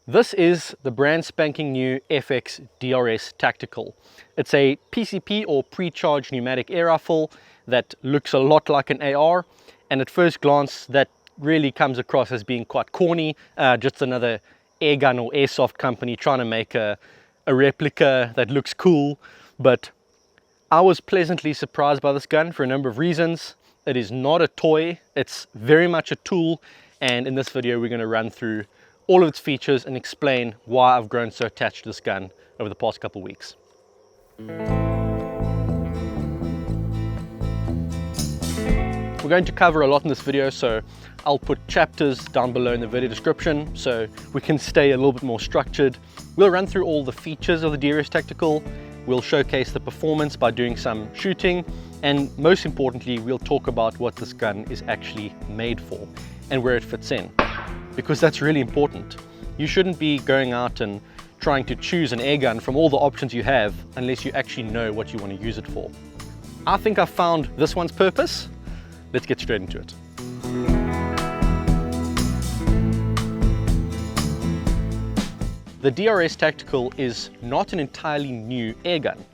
This is the brand spanking new FX DRS Tactical. It's a PCP or pre-charged pneumatic air rifle that looks a lot like an AR, and at first glance that really comes across as being quite corny, just another airgun or airsoft company trying to make a replica that looks cool. But I was pleasantly surprised by this gun for a number of reasons. It is not a toy, it's very much a tool, and in this video we're going to run through all of its features and explain why I've grown so attached to this gun over the past couple of weeks. We're going to cover a lot in this video, so I'll put chapters down below in the video description so we can stay a little bit more structured. We'll run through all the features of the DRS Tactical, we'll showcase the performance by doing some shooting, and most importantly we'll talk about what this gun is actually made for and where it fits in. Because that's really important. You shouldn't be going out and trying to choose an air gun from all the options you have unless you actually know what you want to use it for. I think I've found this one's purpose. Let's get straight into it. The DRS Tactical is not an entirely new air gun.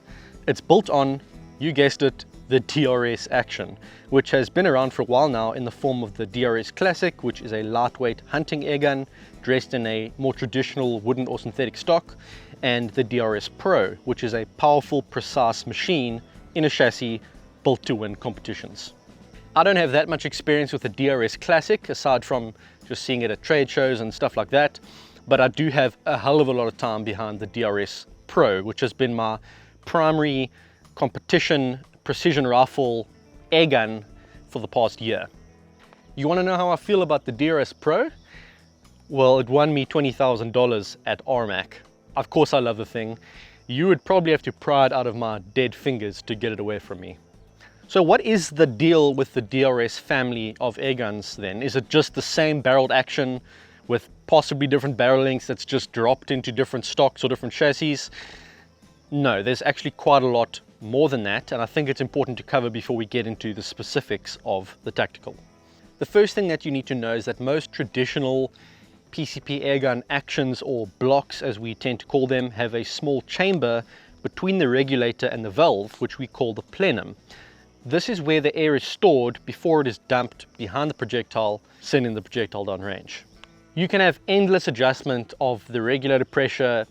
It's built on, you guessed it, the DRS Action, which has been around for a while now in the form of the DRS Classic, which is a lightweight hunting airgun dressed in a more traditional wooden or synthetic stock, and the DRS Pro, which is a powerful, precise machine in a chassis built to win competitions. I don't have that much experience with the DRS Classic, aside from just seeing it at trade shows and stuff like that, but I do have a hell of a lot of time behind the DRS Pro, which has been my primary competition precision rifle airgun for the past year. You want to know how I feel about the DRS Pro? Well, it won me $20,000 at RMAC. Of course I love the thing. You would probably have to pry it out of my dead fingers to get it away from me. So what is the deal with the DRS family of airguns then? Is it just the same barreled action with possibly different barrel lengths that's just dropped into different stocks or different chassis? No, there's actually quite a lot more than that, and I think it's important to cover before we get into the specifics of the Tactical. The first thing that you need to know is that most traditional PCP airgun actions, or blocks as we tend to call them, have a small chamber between the regulator and the valve, which we call the plenum. This is where the air is stored before it is dumped behind the projectile, sending the projectile downrange. You can have endless adjustment of the regulator pressure,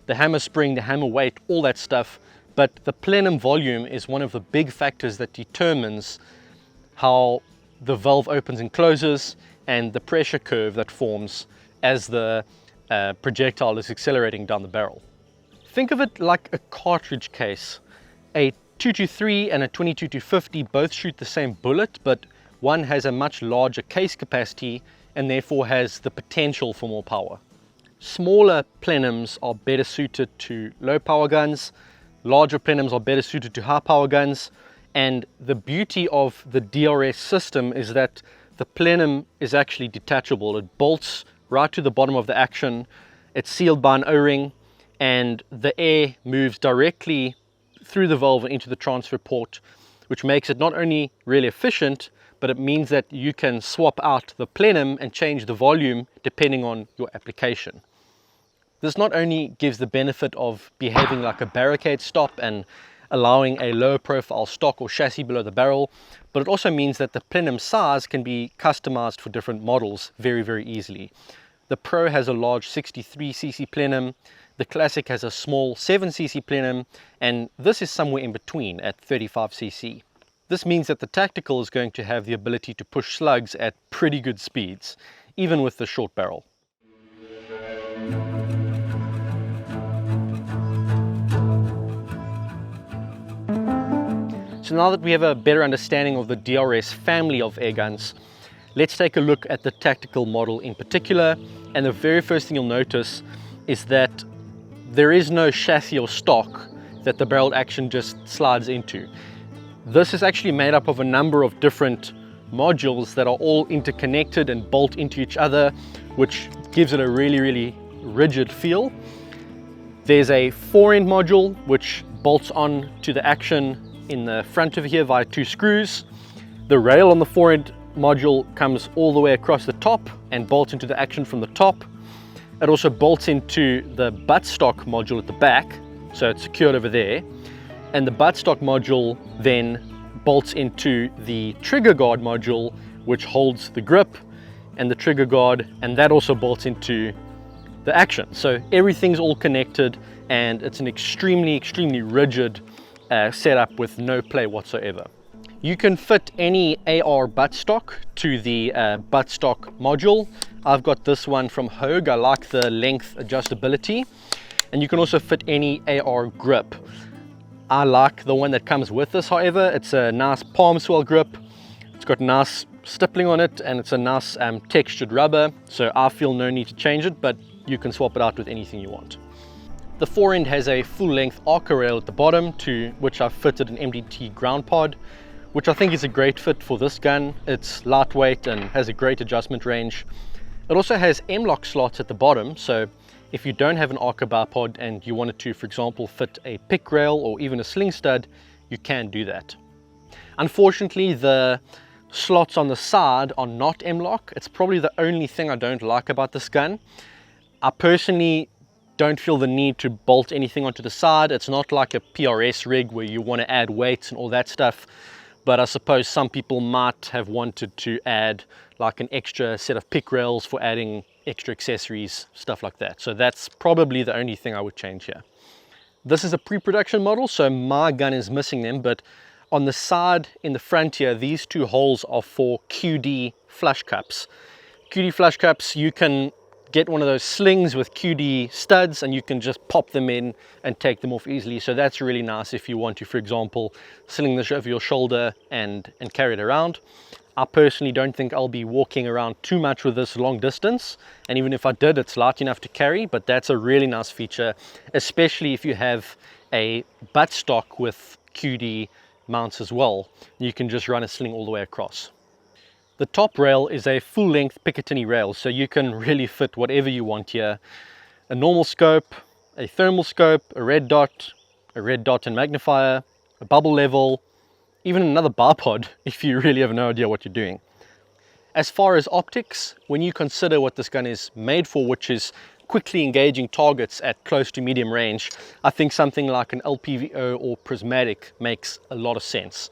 the hammer spring, the hammer weight, all that stuff, but the plenum volume is one of the big factors that determines how the valve opens and closes and the pressure curve that forms as the projectile is accelerating down the barrel. Think of it like a cartridge case. A 223 and a 22-50 both shoot the same bullet, but one has a much larger case capacity and therefore has the potential for more power. Smaller plenums are better suited to low power guns. Larger plenums are better suited to high power guns, and the beauty of the DRS system is that the plenum is actually detachable. It bolts right to the bottom of the action, it's sealed by an O-ring, and the air moves directly through the valve and into the transfer port, which makes it not only really efficient, but it means that you can swap out the plenum and change the volume depending on your application. This not only gives the benefit of behaving like a barricade stop and allowing a lower profile stock or chassis below the barrel, but it also means that the plenum size can be customized for different models very, very easily. The Pro has a large 63cc plenum, the Classic has a small 7cc plenum, and this is somewhere in between at 35cc. This means that the Tactical is going to have the ability to push slugs at pretty good speeds, even with the short barrel. So now that we have a better understanding of the DRS family of airguns, let's take a look at the Tactical model in particular. And the very first thing you'll notice is that there is no chassis or stock that the barreled action just slides into. This is actually made up of a number of different modules that are all interconnected and bolt into each other, which gives it a really, really rigid feel. There's a fore-end module which bolts on to the action in the front of here via 2 screws. The rail on the fore-end module comes all the way across the top and bolts into the action from the top. It also bolts into the buttstock module at the back, so it's secured over there. And the buttstock module then bolts into the trigger guard module, which holds the grip and the trigger guard, and that also bolts into the action. So everything's all connected, and it's an extremely rigid setup with no play whatsoever. You can fit any AR buttstock to the buttstock module. I've got this one from Hogue. I like the length adjustability. And you can also fit any AR grip. I like the one that comes with this, however. It's a nice palm swell grip. It's got nice stippling on it, and it's a nice textured rubber, so I feel no need to change it, but you can swap it out with anything you want. The fore-end has a full-length Arca rail at the bottom, to which I've fitted an MDT ground pod, which I think is a great fit for this gun. It's lightweight and has a great adjustment range. It also has M-lock slots at the bottom, so if you don't have an Arca bar pod and you wanted to, for example, fit a pick rail or even a sling stud, you can do that. Unfortunately, the slots on the side are not M-lock. It's probably the only thing I don't like about this gun. I personally don't feel the need to bolt anything onto the side. It's not like a PRS rig where you want to add weights and all that stuff, but I suppose some people might have wanted to add like an extra set of pick rails for adding extra accessories, stuff like that. So that's probably the only thing I would change here. This is a pre-production model, so my gun is missing them, but on the side in the front here, these two holes are for QD flush cups. QD flush cups, you can get one of those slings with QD studs and you can just pop them in and take them off easily. So that's really nice if you want to, for example, sling this over your shoulder and carry it around. I personally don't think I'll be walking around too much with this long distance, and even if I did, it's light enough to carry, but that's a really nice feature, especially if you have a buttstock with QD mounts as well. You can just run a sling all the way across. The top rail is a full-length Picatinny rail, so you can really fit whatever you want here. A normal scope, a thermal scope, a red dot and magnifier, a bubble level, even another bar pod if you really have no idea what you're doing. As far as optics, when you consider what this gun is made for, which is quickly engaging targets at close to medium range, I think something like an LPVO or prismatic makes a lot of sense.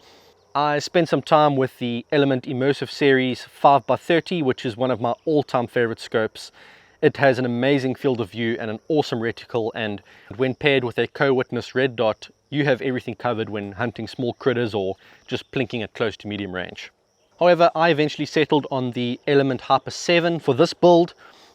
I spent some time with the Element Immersive Series 5x30, which is one of my all-time favorite scopes. It has an amazing field of view and an awesome reticle, and when paired with a co-witness red dot, you have everything covered when hunting small critters or just plinking at close to medium range. However, I eventually settled on the Element Hyper 7 for this build.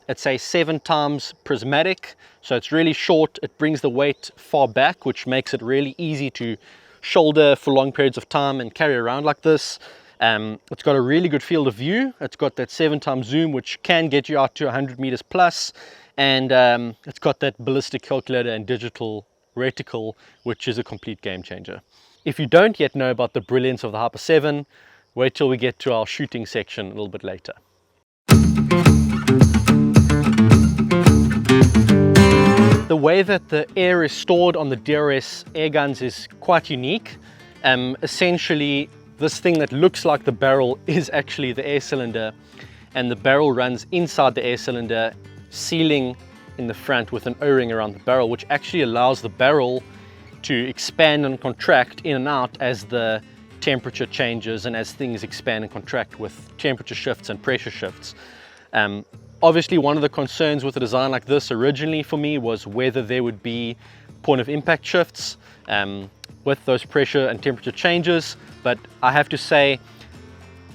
It's a 7x prismatic, so it's really short. It brings the weight far back, which makes it really easy to shoulder for long periods of time and carry around like this. It's got a really good field of view. It's got that 7x zoom, which can get you out to 100 meters plus, and it's got that ballistic calculator and digital reticle, which is a complete game changer. If you don't yet know about the brilliance of the Hyper 7, wait till we get to our shooting section a little bit later. The way that the air is stored on the DRS air guns is quite unique. Essentially, this thing that looks like the barrel is actually the air cylinder, and the barrel runs inside the air cylinder, sealing in the front with an O-ring around the barrel, which actually allows the barrel to expand and contract in and out as the temperature changes and as things expand and contract with temperature shifts and pressure shifts. Obviously, one of the concerns with a design like this originally for me was whether there would be point of impact shifts with those pressure and temperature changes, but I have to say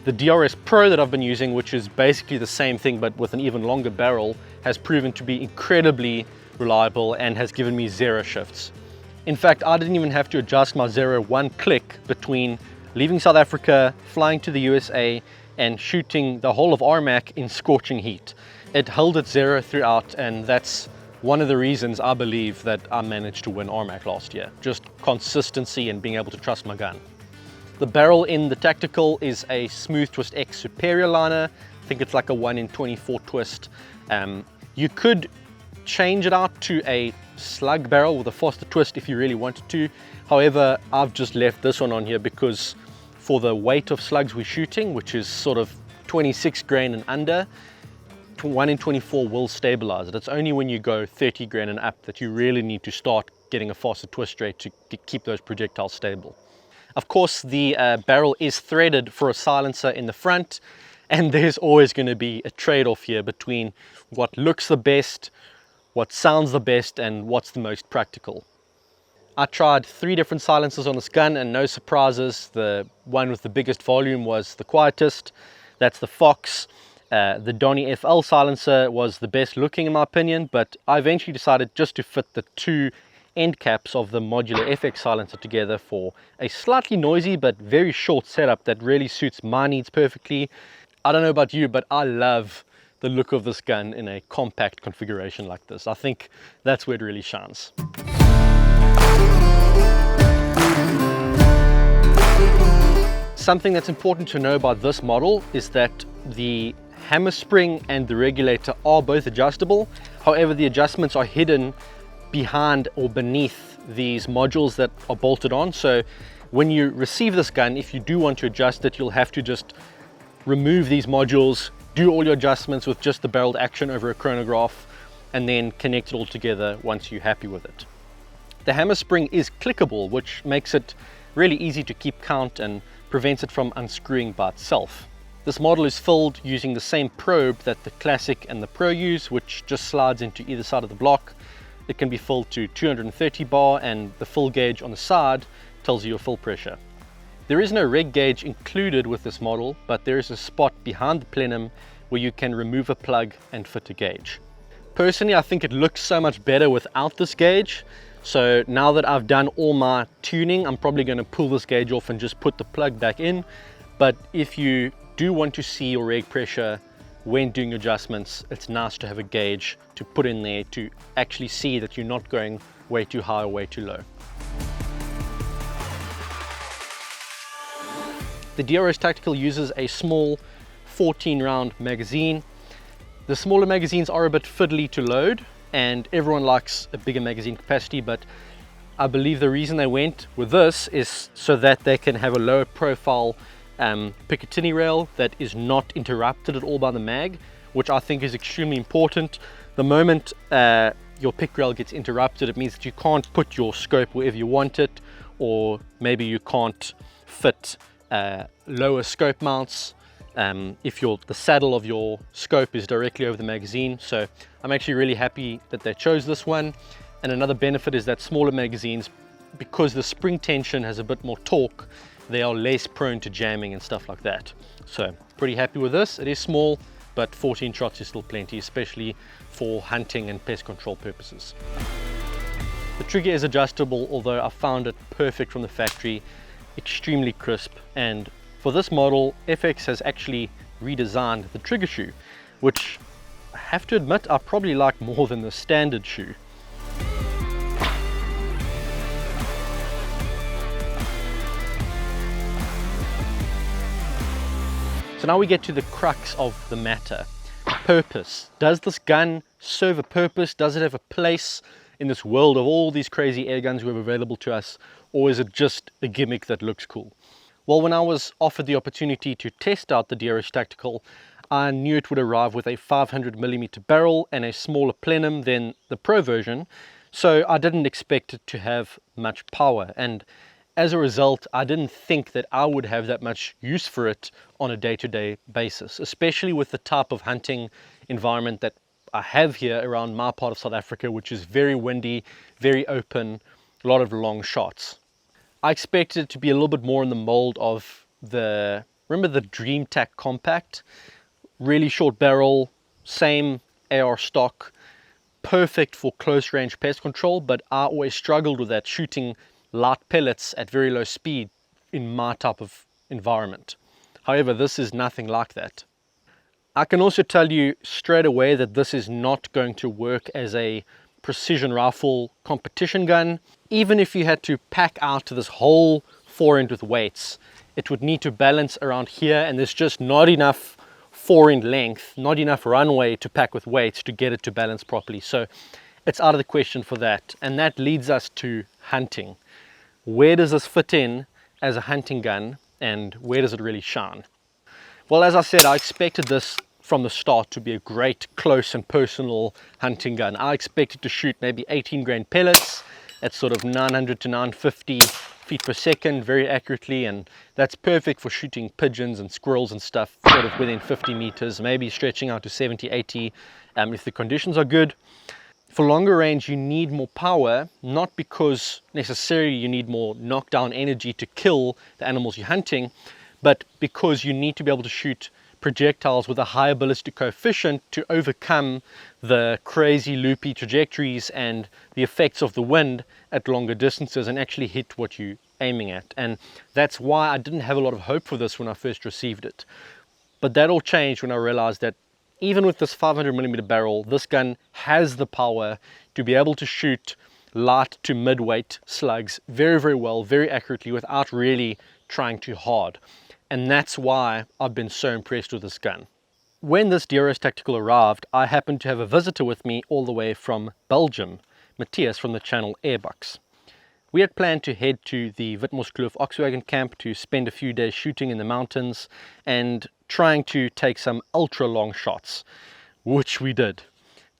the DRS Pro that I've been using, which is basically the same thing but with an even longer barrel, has proven to be incredibly reliable and has given me 0 shifts. In fact, I didn't even have to adjust my 0 one click between leaving South Africa, flying to the USA, and shooting the whole of RMAC in scorching heat. It held at 0 throughout, and that's one of the reasons I believe that I managed to win RMAC last year. Just consistency and being able to trust my gun. The barrel in the Tactical is a Smooth Twist X Superior liner. I think it's like a 1 in 24 twist. You could change it out to a slug barrel with a faster twist if you really wanted to. However, I've just left this one on here because for the weight of slugs we're shooting, which is sort of 26 grain and under, 1 in 24 will stabilize it. It's only when you go 30 grain and up that you really need to start getting a faster twist rate to keep those projectiles stable. Of course, the barrel is threaded for a silencer in the front, and there's always going to be a trade-off here between what looks the best, what sounds the best, and what's the most practical. I tried 3 different silencers on this gun, and no surprises, the one with the biggest volume was the quietest. That's the Fox. The Donny FL silencer was the best looking in my opinion, but I eventually decided just to fit the 2 end caps of the modular FX silencer together for a slightly noisy but very short setup that really suits my needs perfectly. I don't know about you, but I love the look of this gun in a compact configuration like this. I think that's where it really shines. Something that's important to know about this model is that the hammer spring and the regulator are both adjustable. However, the adjustments are hidden behind or beneath these modules that are bolted on. So when you receive this gun, if you do want to adjust it, you'll have to just remove these modules, do all your adjustments with just the barreled action over a chronograph, and then connect it all together once you're happy with it. The hammer spring is clickable, which makes it really easy to keep count and prevents it from unscrewing by itself. This model is filled using the same probe that the Classic and the Pro use, which just slides into either side of the block. It can be filled to 230 bar, and the fill gauge on the side tells you your fill pressure. There is no reg gauge included with this model, but there is a spot behind the plenum where you can remove a plug and fit a gauge. Personally, I think it looks so much better without this gauge. So now that I've done all my tuning, I'm probably going to pull this gauge off and just put the plug back in. But if you do want to see your reg pressure when doing adjustments, it's nice to have a gauge to put in there to actually see that you're not going way too high or way too low. The DRS Tactical uses a small 14 round magazine. The smaller magazines are a bit fiddly to load, and everyone likes a bigger magazine capacity, but I believe the reason they went with this is so that they can have a lower profile Picatinny rail that is not interrupted at all by the mag, which I think is extremely important. The moment your pick rail gets interrupted, it means that you can't put your scope wherever you want it, or maybe you can't fit lower scope mounts if the saddle of your scope is directly over the magazine. So I'm actually really happy that they chose this one. And another benefit is that smaller magazines, because the spring tension has a bit more torque, they are less prone to jamming and stuff like that. So pretty happy with this. It is small, but 14 shots is still plenty, especially for hunting and pest control purposes. The trigger is adjustable, although I found it perfect from the factory, extremely crisp. And for this model, FX has actually redesigned the trigger shoe, which I have to admit I probably like more than the standard shoe. So now we get to the crux of the matter. Purpose. Does this gun serve a purpose? Does it have a place in this world of all these crazy air guns we have available to us? Or is it just a gimmick that looks cool? Well, when I was offered the opportunity to test out the DRS Tactical, I knew it would arrive with a 500mm barrel and a smaller plenum than the Pro version, so I didn't expect it to have much power. And as a result, I didn't think that I would have that much use for it on a day-to-day basis, especially with the type of hunting environment that I have here around my part of South Africa, which is very windy, very open, a lot of long shots. I expected it to be a little bit more in the mold of remember the Dream Tac Compact? Really short barrel, same AR stock, perfect for close range pest control, but I always struggled with that, shooting light pellets at very low speed in my type of environment. However, this is nothing like that. I can also tell you straight away that this is not going to work as a precision rifle competition gun. Even if you had to pack out to this whole fore-end with weights, it would need to balance around here, and there's just not enough fore-end length, not enough runway to pack with weights to get it to balance properly. So it's out of the question for that. And that leads us to hunting. Where does this fit in as a hunting gun, and where does it really shine? Well, as I said, I expected this from the start to be a great close and personal hunting gun. I expected to shoot maybe 18 grain pellets at sort of 900 to 950 feet per second very accurately, and that's perfect for shooting pigeons and squirrels and stuff sort of within 50 meters, maybe stretching out to 70, 80 if the conditions are good. For longer range, you need more power, not because necessarily you need more knockdown energy to kill the animals you're hunting, but because you need to be able to shoot projectiles with a higher ballistic coefficient to overcome the crazy loopy trajectories and the effects of the wind at longer distances and actually hit what you're aiming at. And that's why I didn't have a lot of hope for this when I first received it. But that all changed when I realized that even with this 500mm barrel, this gun has the power to be able to shoot light to mid-weight slugs very, very well, very accurately, without really trying too hard. And that's why I've been so impressed with this gun. When this DRS Tactical arrived, I happened to have a visitor with me all the way from Belgium, Matthias from the channel Airbucks. We had planned to head to the Witmoskloof Oxwagon camp to spend a few days shooting in the mountains and trying to take some ultra long shots, which we did.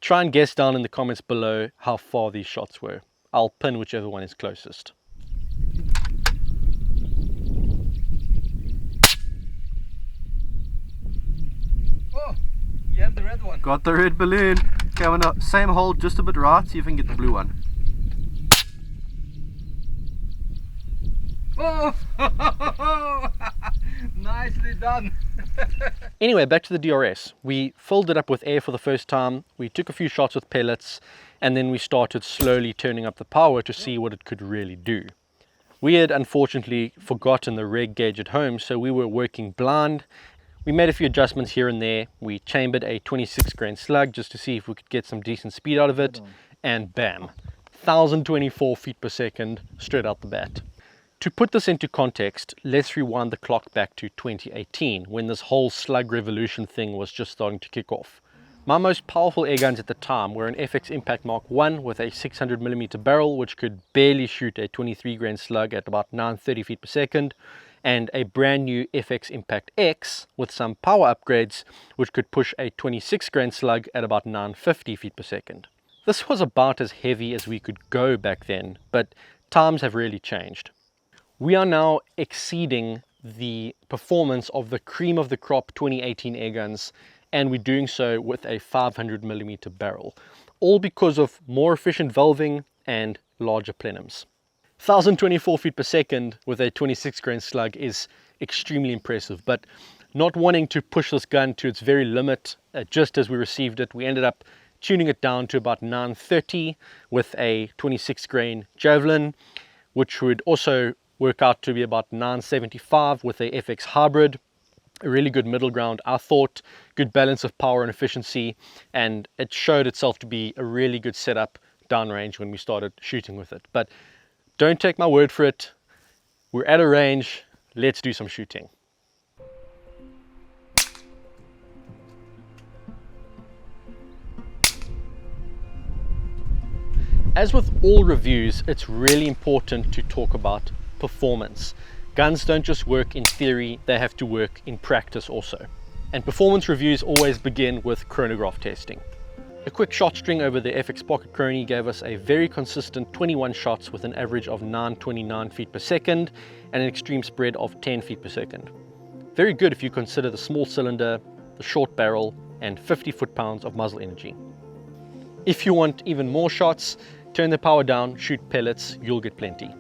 Try and guess down in the comments below how far these shots were. I'll pin whichever one is closest. Oh, you have the red one. Got the red balloon. Okay, I'm gonna same hole, just a bit right, see if I can get the blue one. Oh, nicely done. Anyway, back to the DRS. We filled it up with air for the first time, we took a few shots with pellets, and then we started slowly turning up the power to see what it could really do. We had unfortunately forgotten the reg gauge at home, so we were working blind. We made a few adjustments here and there. We chambered a 26 grain slug just to see if we could get some decent speed out of it, and bam, 1024 feet per second straight out the bat. To put this into context, let's rewind the clock back to 2018, when this whole slug revolution thing was just starting to kick off. My most powerful airguns at the time were an FX Impact Mark I with a 600mm barrel, which could barely shoot a 23 grain slug at about 930 feet per second, and a brand new FX Impact X with some power upgrades, which could push a 26 grain slug at about 950 feet per second. This was about as heavy as we could go back then, but times have really changed. We are now exceeding the performance of the cream of the crop 2018 airguns, and we're doing so with a 500mm barrel, all because of more efficient valving and larger plenums. 1024 feet per second with a 26 grain slug is extremely impressive, but not wanting to push this gun to its very limit, just as we received it, we ended up tuning it down to about 930 with a 26 grain javelin, which would also work out to be about 975 with a FX hybrid. A really good middle ground, I thought, good balance of power and efficiency, and it showed itself to be a really good setup downrange when we started shooting with it. But don't take my word for it, we're at a range, let's do some shooting. As with all reviews, it's really important to talk about performance. Guns don't just work in theory, they have to work in practice also. And performance reviews always begin with chronograph testing. A quick shot string over the FX Pocket Chrony gave us a very consistent 21 shots with an average of 929 feet per second and an extreme spread of 10 feet per second. Very good if you consider the small cylinder, the short barrel, and 50 foot-pounds of muzzle energy. If you want even more shots, turn the power down, shoot pellets, you'll get plenty.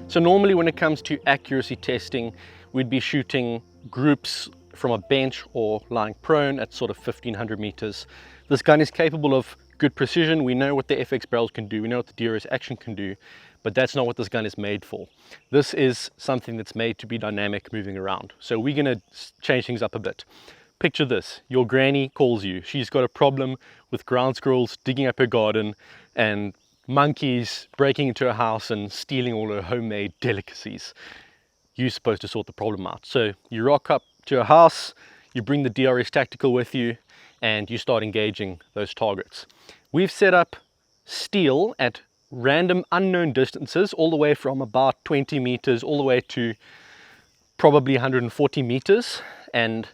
So normally when it comes to accuracy testing, we'd be shooting groups from a bench or lying prone at sort of 1500 meters. This gun is capable of good precision. We know what the FX barrels can do, we know what the DRS Action can do, but that's not what this gun is made for. This is something that's made to be dynamic moving around. So we're gonna change things up a bit. Picture this, your granny calls you. She's got a problem with ground squirrels digging up her garden and monkeys breaking into her house and stealing all her homemade delicacies. You're supposed to sort the problem out. So you rock up to her house, you bring the DRS Tactical with you, and you start engaging those targets. We've set up steel at random unknown distances, all the way from about 20 meters all the way to probably 140 meters, and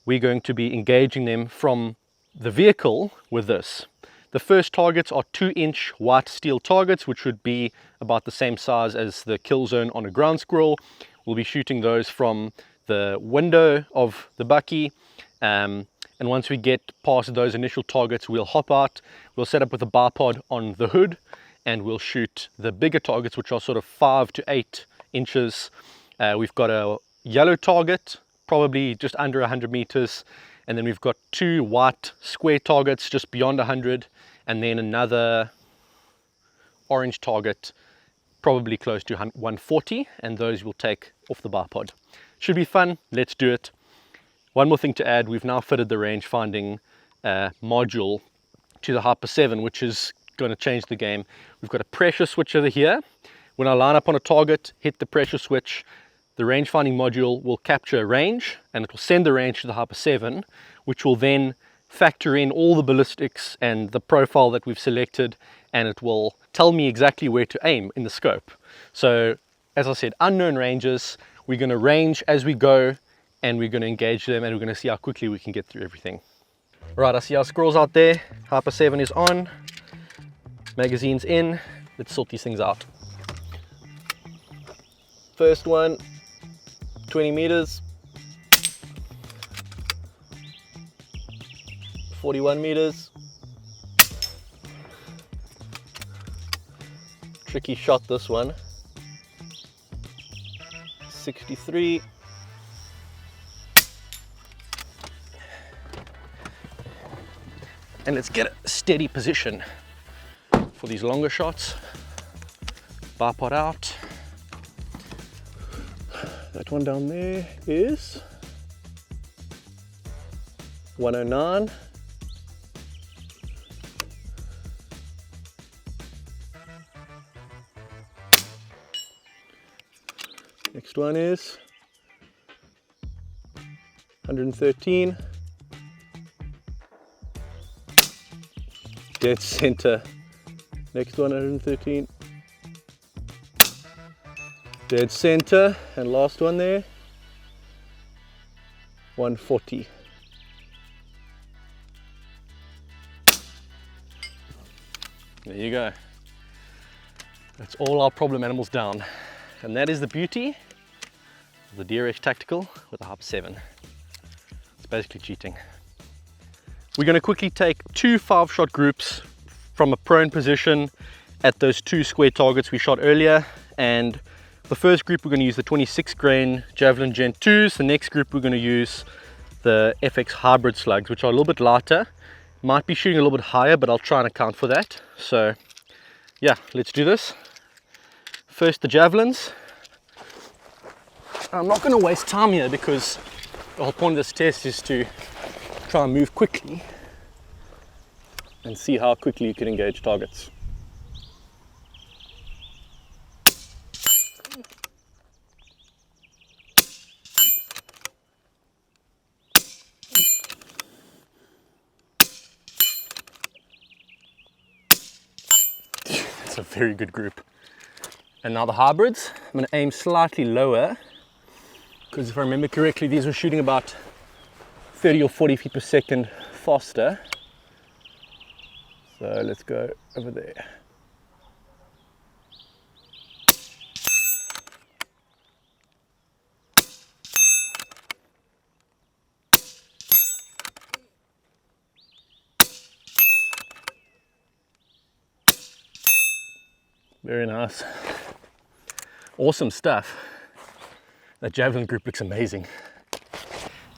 we're going to be engaging them from the vehicle with this. The first targets are 2-inch white steel targets, which would be about the same size as the kill zone on a ground squirrel. We'll be shooting those from the window of the bucky, and once we get past those initial targets, we'll hop out, we'll set up with a bipod on the hood, and we'll shoot the bigger targets, which are sort of 5 to 8 inches. We've got a yellow target, probably just under 100 meters, and then we've got 2 white square targets just beyond 100, and then another orange target probably close to 140, and those we'll take off the bipod. Should be fun, let's do it. One more thing to add, we've now fitted the range finding module to the Hyper 7, which is going to change the game. We've got a pressure switch over here. When I line up on a target, hit the pressure switch, the range finding module will capture a range, and it will send the range to the Hyper 7, which will then factor in all the ballistics and the profile that we've selected, and it will tell me exactly where to aim in the scope. So as I said, unknown ranges, we're going to range as we go, and we're going to engage them, and we're going to see how quickly we can get through everything. Right, I see our squirrels out there. Hyper 7 is on, magazine's in. Let's sort these things out. First one, 20 meters, 41 meters. Tricky shot, this one. 63. And let's get a steady position for these longer shots. Bipod out. That one down there is 109. Next one is 113. Dead center. Next one, 113. Dead center. And last one there, 140. There you go. That's all our problem animals down. And that is the beauty of the DRS Tactical with the Hyper 7. It's basically cheating. We're going to quickly take 2 5-shot groups from a prone position at those 2 square targets we shot earlier. And the first group we're going to use the 26 grain Javelin Gen 2s. The next group we're going to use the FX Hybrid slugs, which are a little bit lighter. Might be shooting a little bit higher, but I'll try and account for that. So yeah, let's do this. First the javelins. I'm not going to waste time here because the whole point of this test is to try and move quickly and see how quickly you can engage targets. That's a very good group. And now the hybrids, I'm going to aim slightly lower because if I remember correctly, these were shooting about 30 or 40 feet per second faster. So let's go over there. Very nice. Awesome stuff. That javelin group looks amazing.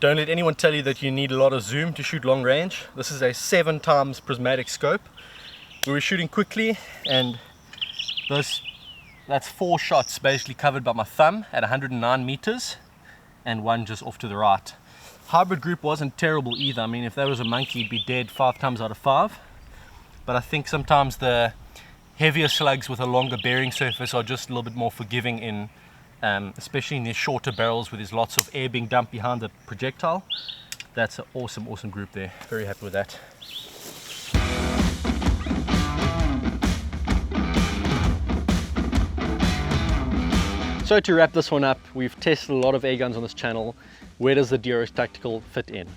Don't let anyone tell you that you need a lot of zoom to shoot long range. This is a 7x prismatic scope. We were shooting quickly, and that's 4 shots basically covered by my thumb at 109 meters and 1 just off to the right. Hybrid group wasn't terrible either. I mean, if that was a monkey, he'd be dead 5 times out of 5. But I think sometimes the heavier slugs with a longer bearing surface are just a little bit more forgiving in especially in these shorter barrels where there's lots of air being dumped behind the projectile. That's an awesome group there. Very happy with that. So to wrap this one up, we've tested a lot of air guns on this channel, where does the DRS Tactical fit in?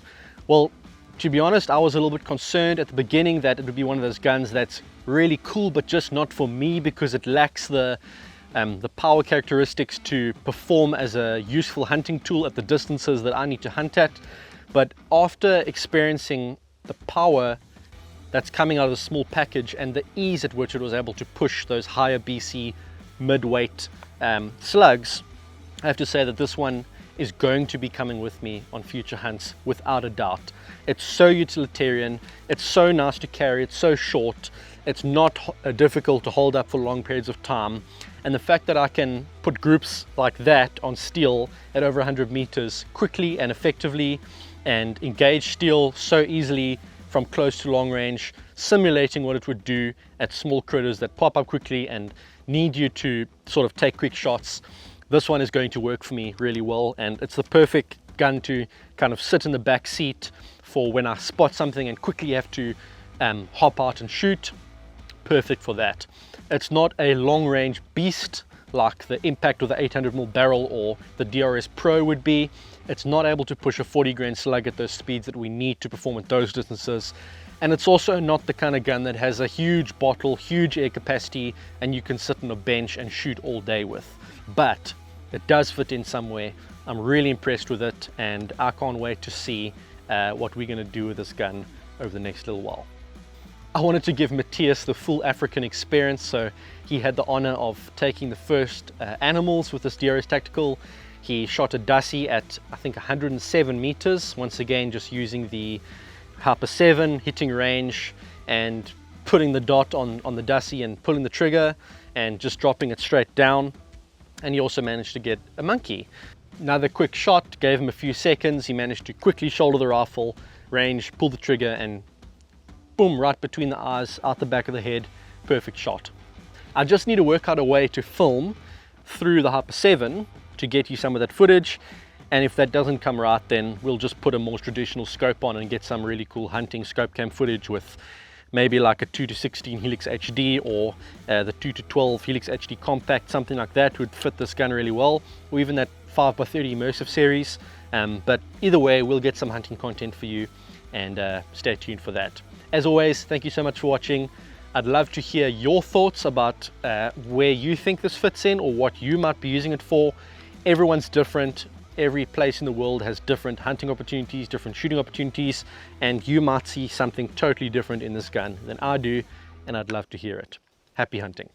Well, to be honest, I was a little bit concerned at the beginning that it would be one of those guns that's really cool, but just not for me because it lacks the power characteristics to perform as a useful hunting tool at the distances that I need to hunt at. But after experiencing the power that's coming out of the small package and the ease at which it was able to push those higher BC mid-weight slugs, I have to say that this one is going to be coming with me on future hunts without a doubt. It's so utilitarian, it's so nice to carry, it's so short, it's not difficult to hold up for long periods of time, and the fact that I can put groups like that on steel at over 100 meters quickly and effectively and engage steel so easily from close to long range, simulating what it would do at small critters that pop up quickly and need you to sort of take quick shots. This one is going to work for me really well, and it's the perfect gun to kind of sit in the back seat for when I spot something and quickly have to hop out and shoot. Perfect for that. It's not a long range beast like the Impact or the 800mm barrel or the DRS Pro would be. It's not able to push a 40 grain slug at those speeds that we need to perform at those distances. And it's also not the kind of gun that has a huge bottle, huge air capacity, and you can sit on a bench and shoot all day with. But it does fit in somewhere. I'm really impressed with it, and I can't wait to see what we're going to do with this gun over the next little while. I wanted to give Matthias the full African experience, so he had the honor of taking the first animals with this DRS Tactical. He shot a Dussie at I think 107 meters, once again just using the Harper 7, hitting range and putting the dot on the Dussie and pulling the trigger and just dropping it straight down. And he also managed to get a monkey. Another quick shot, gave him a few seconds, he managed to quickly shoulder the rifle, range, pull the trigger, and boom, right between the eyes, out the back of the head, perfect shot. I just need to work out a way to film through the Harper 7 to get you some of that footage, and if that doesn't come right, then we'll just put a more traditional scope on and get some really cool hunting scope cam footage with maybe like a 2:16 Helix HD or the 2:12 Helix HD compact, something like that would fit this gun really well, or even that 5x30 immersive series. But either way, we'll get some hunting content for you, and stay tuned for that. As always, thank you so much for watching. I'd love to hear your thoughts about where you think this fits in or what you might be using it for. Everyone's different. Every place in the world has different hunting opportunities, different shooting opportunities, and you might see something totally different in this gun than I do, and I'd love to hear it. Happy hunting.